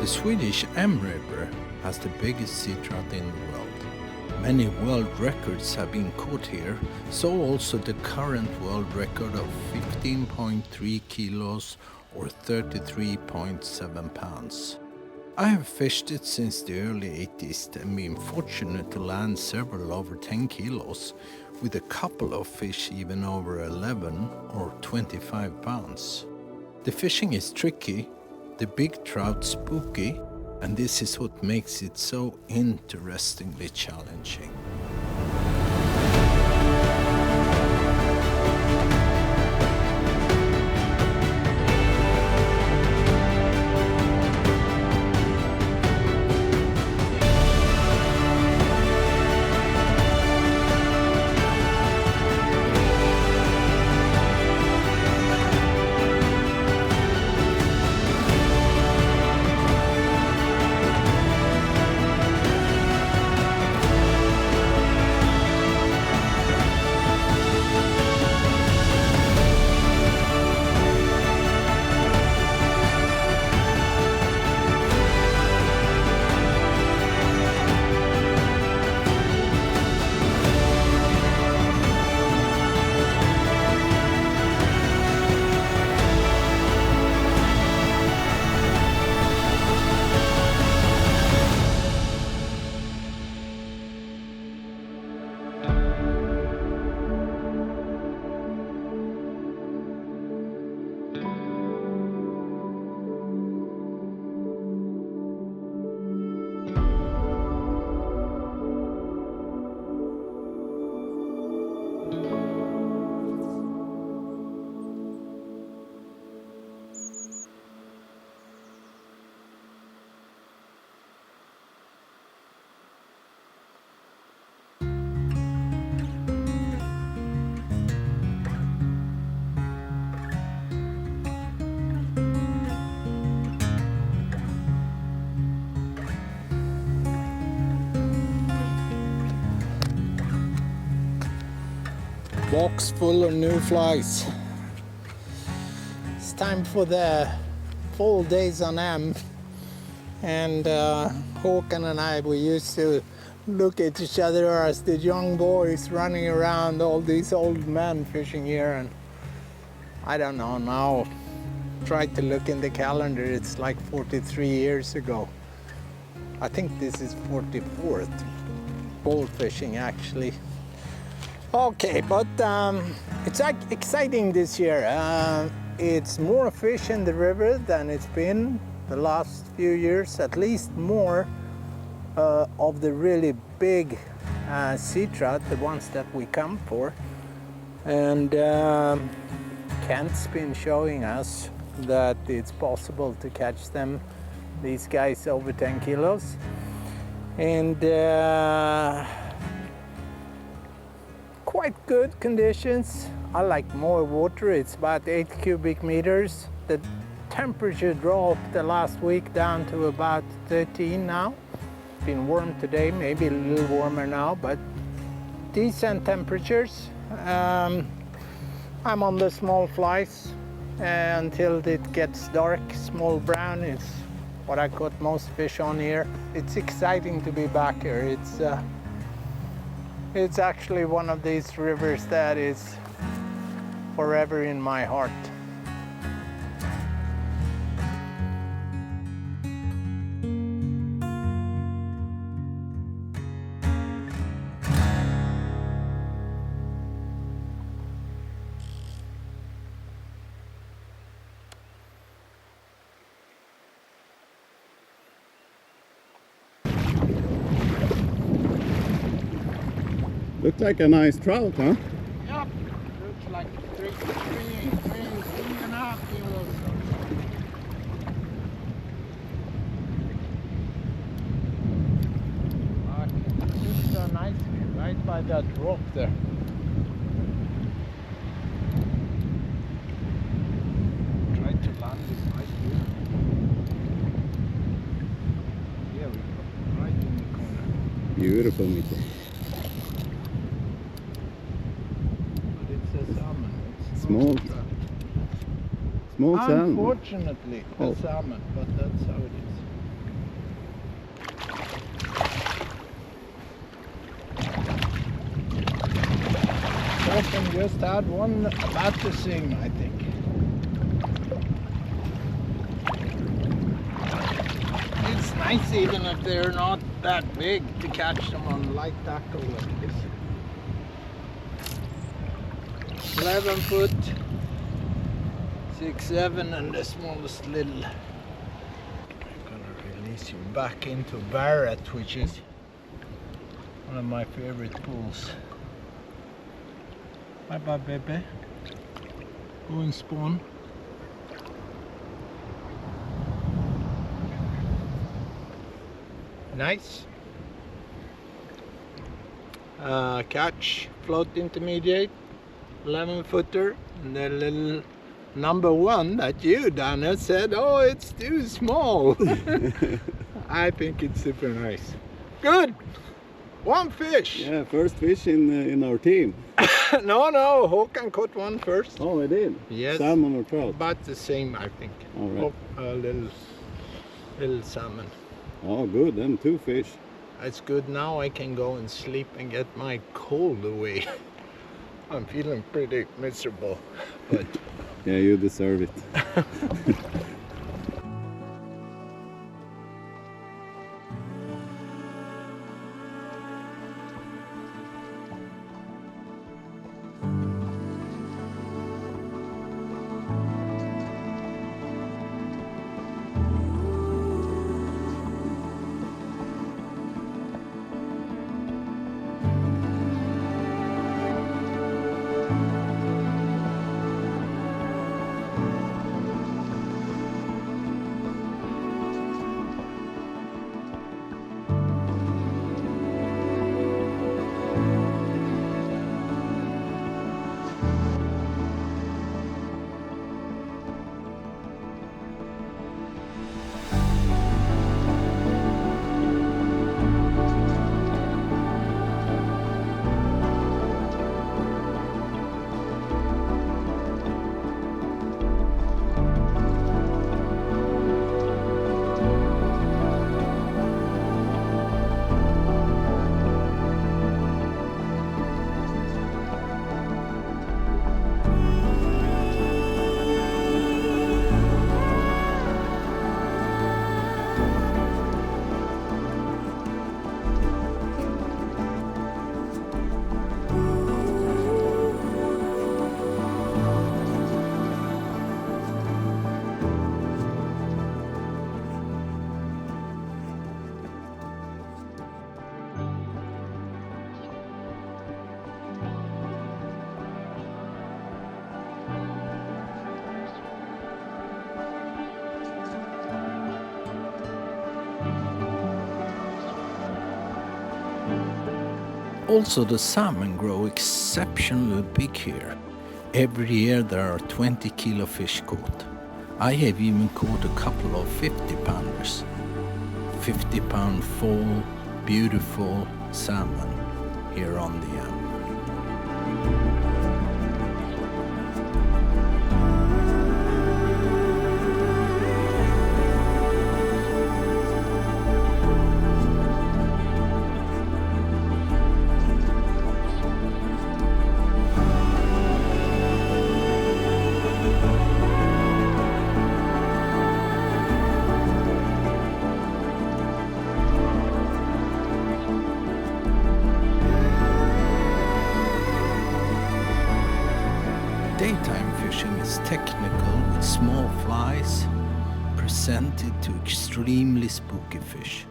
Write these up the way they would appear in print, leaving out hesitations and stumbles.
The Swedish Emån River has the biggest sea trout in the world. Many world records have been caught here, so also the current world record of 15.3 kilos or 33.7 pounds. I have fished it since the early 80s and been fortunate to land several over 10 kilos, with a couple of fish even over 11 or 25 pounds. The fishing is tricky, the big trout spooky, and this is what makes it so interestingly challenging. Box full of new flies. It's time for the full days on M, and Håkan and I, we used to look at each other as the young boys running around, all these old men fishing here, and I don't know, now try to look in the calendar, it's like 43 years ago. I think this is 44th bowl fishing actually. Okay, but it's exciting this year. It's more fish in the river than it's been the last few years, at least more of the really big sea trout, the ones that we come for. And Kent's been showing us that it's possible to catch them, these guys over 10 kilos. And quite good conditions. I like more water, it's about 8 cubic meters. The temperature dropped the last week down to about 13 now. Been warm today, maybe a little warmer now, but decent temperatures. I'm on the small flies until it gets dark. Small brown is what I caught most fish on here. It's exciting to be back here. It's actually one of these rivers that is forever in my heart. Looks like a nice trout, huh? Yep, looks like three and a half kilos. Just so nice, right by that rock there. Try to land this nice here. Here we go, right in the corner. Beautiful, Mikael. Small salmon. Unfortunately, a salmon, but that's how it is. Håkan just had one about the same, I think. It's nice even if they're not that big to catch them on light tackle like this. 11 foot, 6, 7 and the smallest little. I'm gonna release you back into Barrett, which is one of my favorite pools. Bye bye baby. Go and spawn. Nice. Catch, float intermediate, 11 footer, and the little number 1 that you, Daniel, said, oh, it's too small. I think it's super nice. Good. 1 fish. Yeah, first fish in our team. No, Håkan caught one first. Oh, I did? Yes. Salmon or trout? About the same, I think. All right. A little salmon. Oh, good. Then 2 fish. That's good. Now I can go and sleep and get my cold away. I'm feeling pretty miserable, but Yeah, you deserve it. also the salmon grow exceptionally big here. Every year there are 20 kilo fish caught. I have even caught a couple of 50-pounders. 50-pound full, beautiful salmon here on the Emån. Daytime fishing is technical with small flies presented to extremely spooky fish.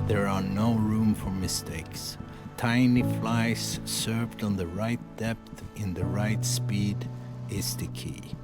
There are no room for mistakes. Tiny flies served on the right depth in the right speed is the key.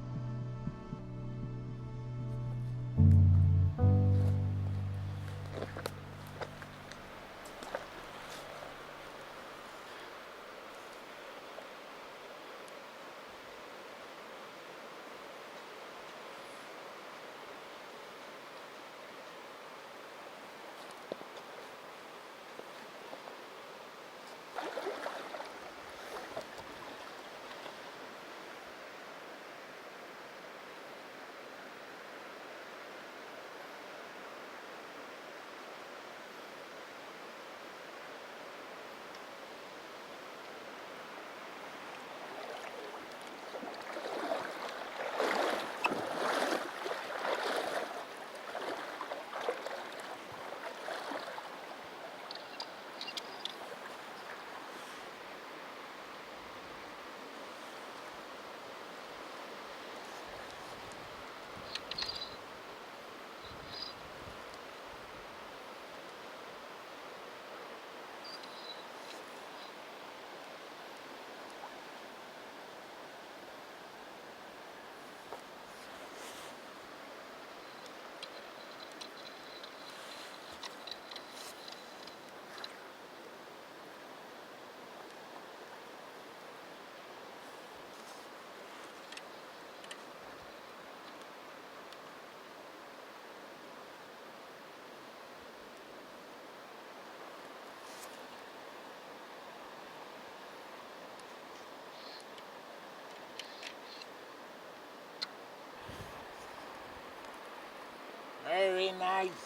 Very nice.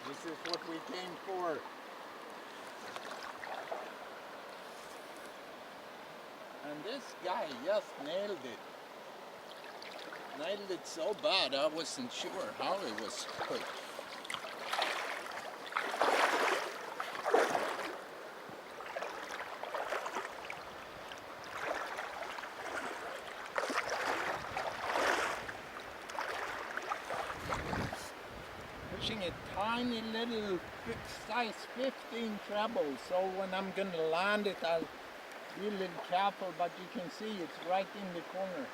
This is what we came for. And this guy just nailed it. Nailed it so bad I wasn't sure how it was hooked. Fishing a tiny little size 15 treble, so when I'm gonna land it I'll be a little careful, but you can see it's right in the corner.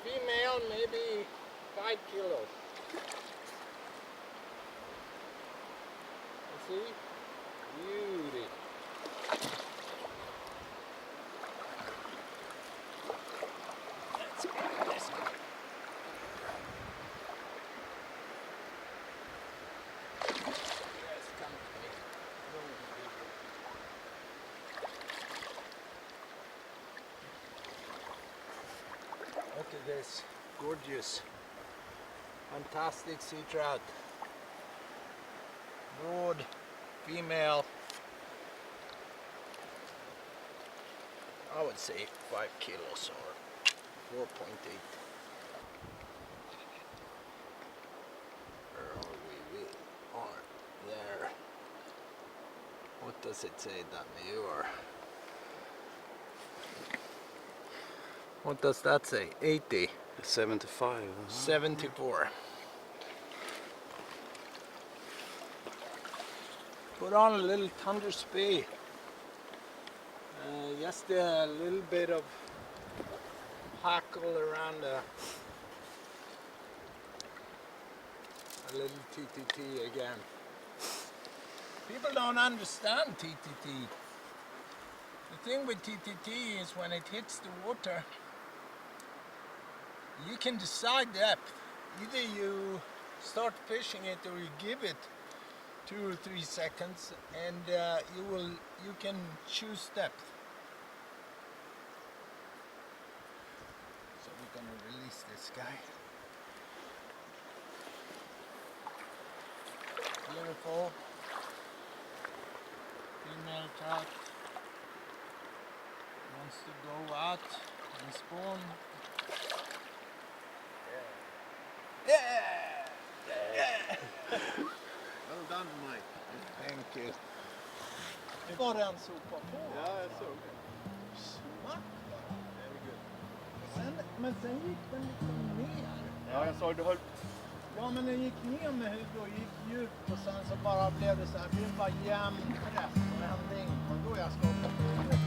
Female, maybe 5 kilos. You see? Beauty. Let's go, let's go. Yes, come to me. Look at this, gorgeous, fantastic sea trout. Broad, female. I would say 5 kilos or 4.8. Where are we? We are there. What does it say, Danny? You are. What does that say? 80. 75. 74. Put on a little thunder speed. Just a little bit of hackle around a little TTT again. People don't understand TTT. The thing with TTT is when it hits the water, you can decide depth. Either you start fishing it or you give it 2 or 3 seconds, and you can choose depth. So we're gonna release this guy. Beautiful female trout. Wants to go out and spawn. Yeah! Yeah! Well done, Mike. Thank you. Det var den sopa på. Ja, jag såg det. Smart. Very good. Men sen gick den liksom ner. Ja, jag såg du höll... Ja, men den gick ner med huvudet och gick djupt och sen så bara blev det så här. Det blev bara jämn press och det hände inget. Och då jag skapade på huvudet.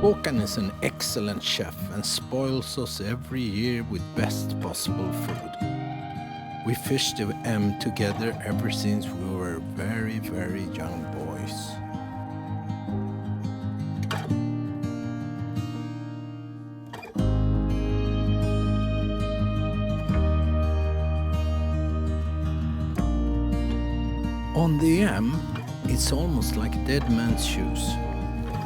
Håkan is an excellent chef and spoils us every year with best possible food. We fished the M together ever since we were very, very young boys. On the M, it's almost like dead man's shoes.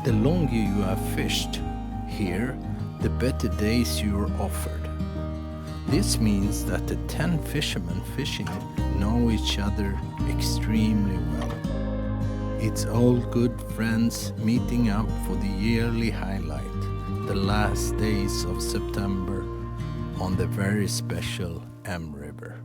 The longer you have fished here, the better days you are offered. This means that the 10 fishermen fishing know each other extremely well. It's all good friends meeting up for the yearly highlight, the last days of September on the very special M River.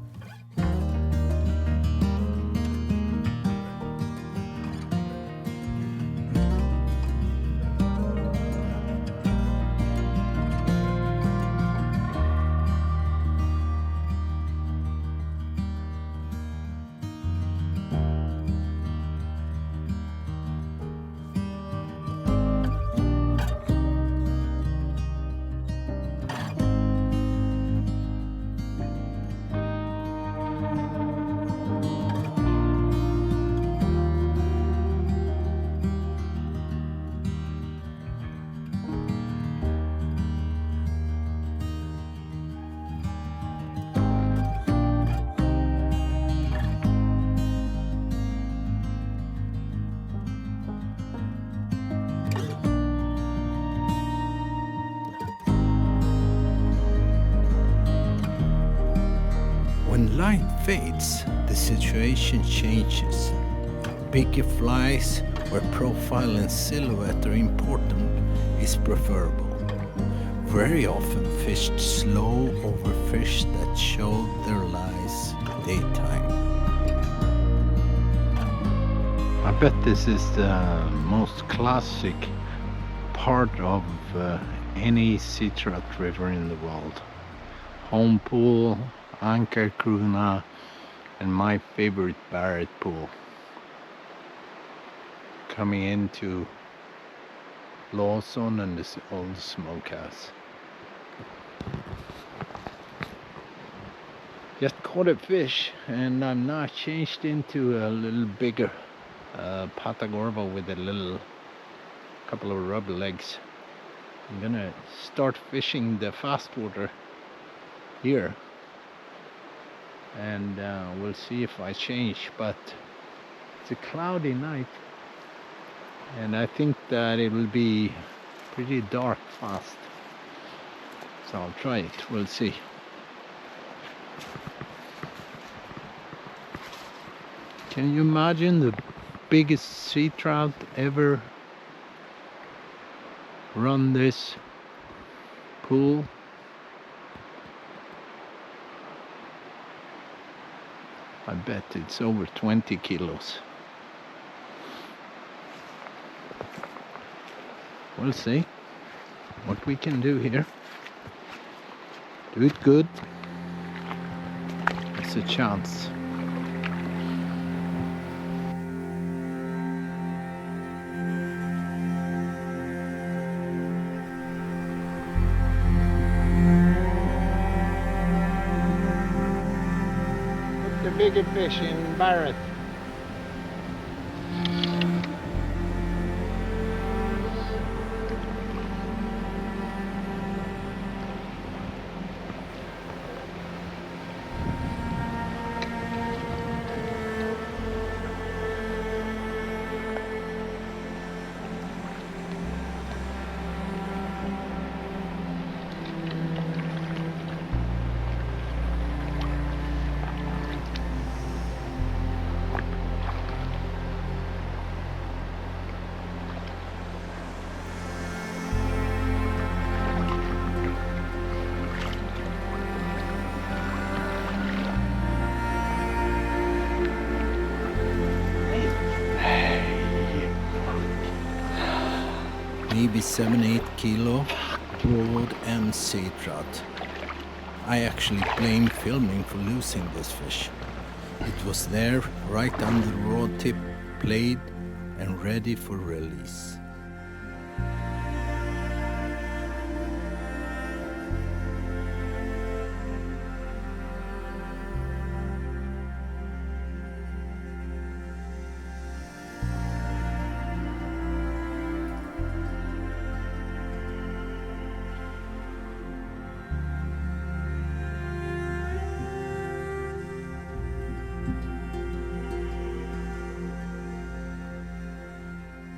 fades, the situation changes. Bigger flies where profile and silhouette are important is preferable. Very often fished slow over fish that showed their lies daytime. I bet this is the most classic part of any sea trout river in the world. Home pool, anchor krona, and my favorite Barrett pool. Coming into Lawson and this old smokehouse. Just caught a fish and I'm now changed into a little bigger Patagorva with a little couple of rubber legs. I'm gonna start fishing the fast water here and we'll see if I change, but it's a cloudy night and I think that it will be pretty dark fast, so I'll try it. We'll see. Can you imagine the biggest sea trout ever run this pool? I bet it's over 20 kilos. We'll see what we can do here. Do it good. It's a chance. Put the bigger fish in Barrett. Maybe 7-8 kilo broad MC trout. I actually blame filming for losing this fish. It was there right under the rod tip, played and ready for release.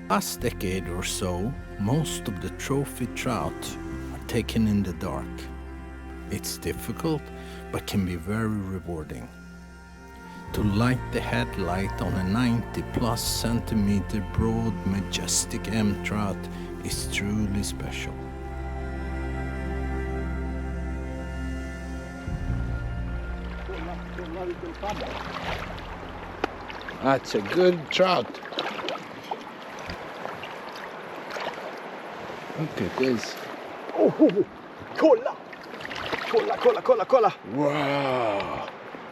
Last decade or so, most of the trophy trout are taken in the dark. It's difficult, but can be very rewarding. To light the headlight on a 90+ centimeter broad majestic M trout is truly special. That's a good trout. Look at this. Oh, kolla! Kolla, kolla, kolla, kolla! Wow!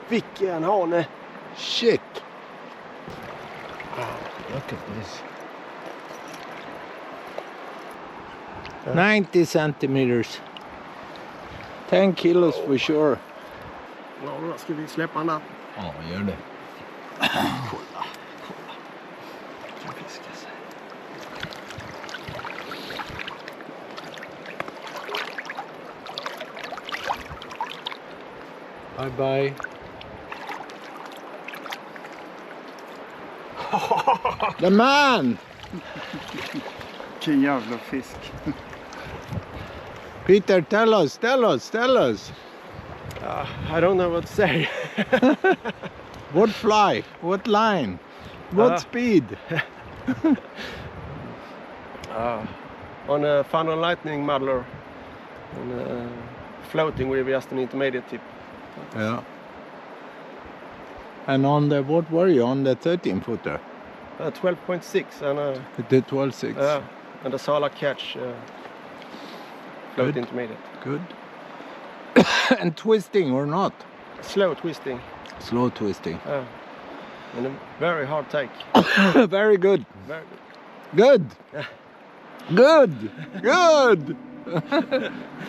Vilken hane! Shit! Look at this. 90 centimeters. 10 kilos for sure. Ja, då ska vi släppa den där. Ja, gör det. Kolla. Kan fiska sig. Bye bye. The man! Vilken jävla fisk. Peter, tell us. I don't know what to say. What fly? What line? What speed? On a funnel lightning muddler, and floating with just an intermediate tip. Yeah. And on the, what were you on the 13-footer? 12.6 and The 12.6. and a SALAR catch, float intermediate. Good. And twisting or not? Slow twisting. Slow twisting. And a very hard take. Very good. Very Good. good. Good. Good.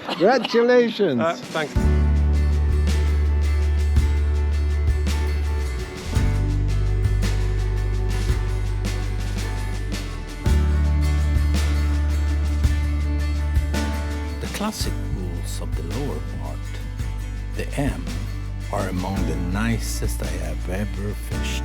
Congratulations. Thanks. The classic pools of the lower part, the M, are among the nicest I have ever fished.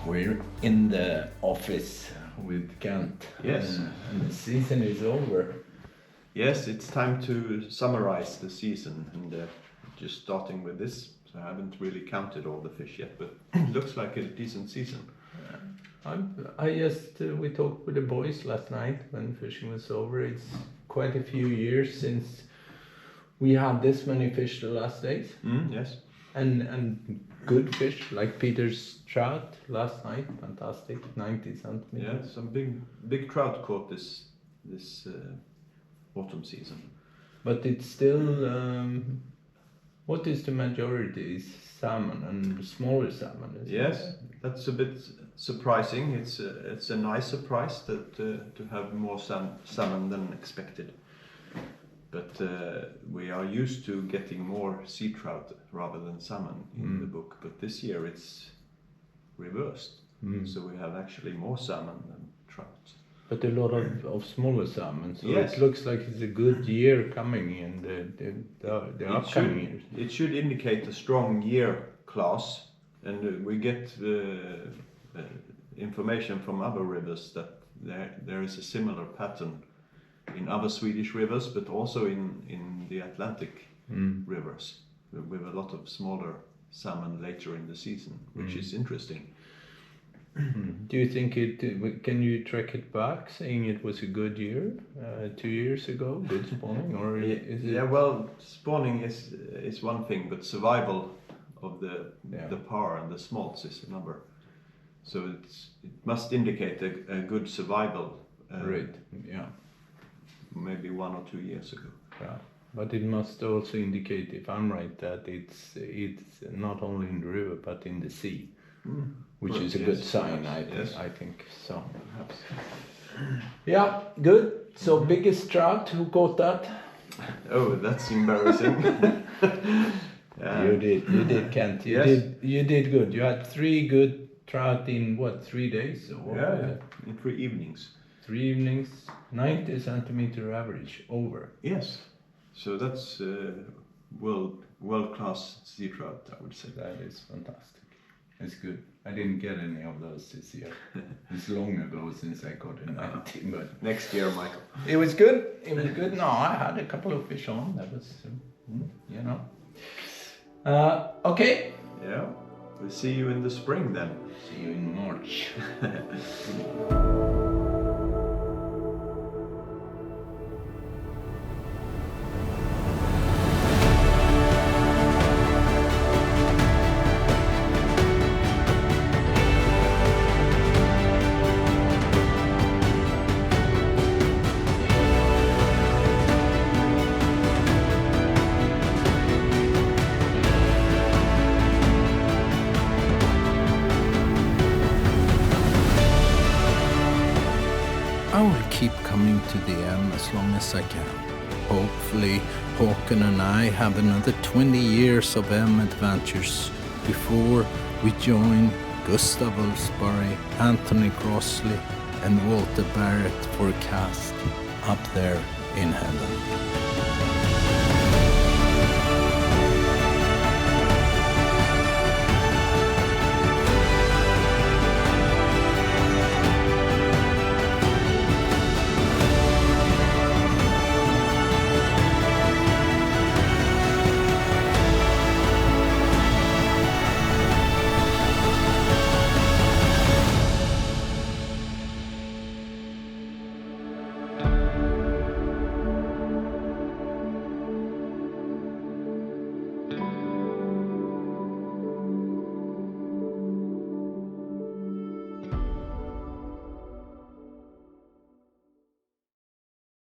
We're in the office with Kent. Yes. And the season is over. Yes, it's time to summarize the season, and just starting with this. So I haven't really counted all the fish yet, but it looks like a decent season. We talked with the boys last night when fishing was over. It's quite a few years since we had this many fish the last days. Yes. And good fish like Peter's trout last night, fantastic, 90 centimeters. Yeah, some big trout caught this autumn season. But it's still, what is the majority? Is salmon and smaller salmon? Yes, that's a bit surprising. It's a nice surprise that to have more salmon than expected. But we are used to getting more sea trout rather than salmon in the book. But this year it's reversed. So we have actually more salmon than trout. But a lot of smaller salmon. So yes. It looks like it's a good year coming in the upcoming years. It should indicate a strong year class. And we get information from other rivers that there is a similar pattern in other Swedish rivers, but also in the Atlantic rivers, with a lot of smaller salmon later in the season, which is interesting. Do you think can you track it back, saying it was a good year 2 years ago, good spawning, or is it? Yeah, well, spawning is one thing, but survival of the par and the smolts is another. So it must indicate a good survival. Right. Yeah. Maybe 1 or 2 years ago. Yeah, but it must also indicate, if I'm right, that it's not only in the river but in the sea, which is a good sign. I think so. Perhaps. Yeah, good. So biggest trout, who caught that? Oh, that's embarrassing. You did, Kent. You did good. You had 3 good trout in what, 3 days? Yeah, in 3 evenings. 3 evenings, 90 centimeter average over. Yes, so that's world-class sea trout, I would say. That is fantastic. It's good. I didn't get any of those this year. It's long ago since I got a 90, but next year, Michael. It was good. It was good. No, I had a couple of fish on. That was, okay. Yeah, we'll see you in the spring then. See you in March. coming to the end as long as I can. Hopefully, Håkan and I have another 20 years of adventures before we join Gustav Ulfsberg, Anthony Crossley, and Walter Barrett for a cast up there in heaven.